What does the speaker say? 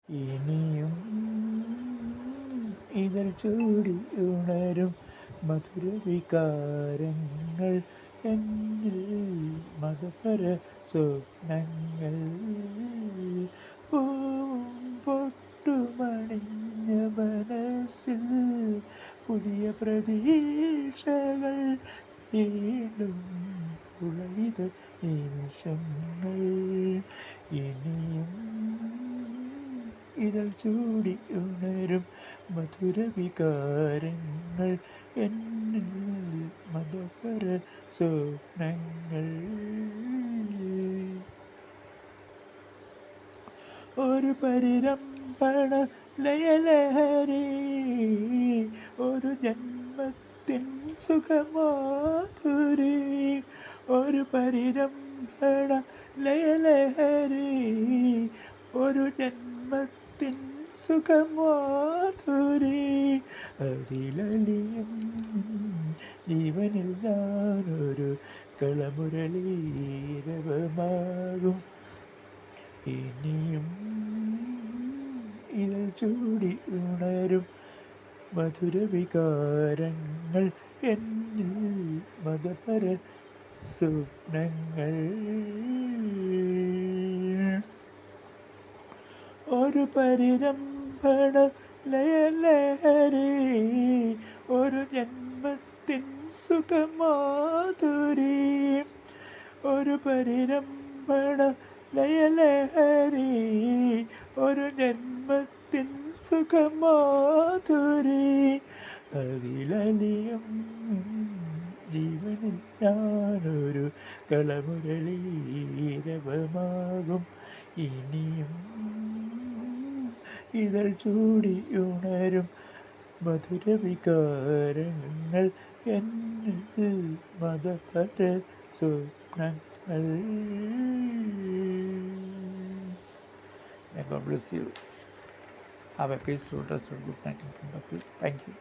ഇനിയും ഇതൾ ചൂടി ഉണരും മധുരവികാരങ്ങൾ എന്നിൽ മതപര സ്വപ്നങ്ങൾ പൂവും പൊട്ടുമണിഞ്ഞ മനസ്സിൽ പുതിയ പ്രതീക്ഷകൾ വീണ്ടും ഉളവിത നിമിഷങ്ങൾ ഇനിയും ഇതൾ ചൂടി ഉണരും മധുരവികാരങ്ങൾ എന്നിൽ മതപര സ്വപ്നങ്ങൾ ഒരു പരിരംഭണ ലയലഹരി ഒരു ജന്മത്തിൻ സുഖമാധുരി ഒരു പരിരംഭണ ലയലഹരി ഒരു ജന്മത്തിൻ സുഖമാധുരി അതിലലിയും ജീവനിൽ ഞാനൊരു കളമുരളീരവമാകും ഇനിയും ഇതൾ ചൂടി ഉണരും മധുരവികാരങ്ങൾ എന്നിൽ മതപര സ്വപ്നങ്ങൾ ഒരു പരിരംഭണ ലയലഹരി ഒരു ജന്മത്തിൻ സുഖമാധുരി ഒരു പരിരംഭണ ലയലഹരി ഒരു ജന്മത്തിൻ സുഖമാധുരി അതിലലിയും ജീവനിൽ ഞാനൊരു കളമുരളീരവമാകും ഇനിയും ഇതൾ ചൂടി ഉണരും മധുരവികാരങ്ങൾ എന്നിൽ മതപര സ്വപ്നങ്ങൾ. May God bless you. Have a peaceful, restful, good night in front of you. Thank you.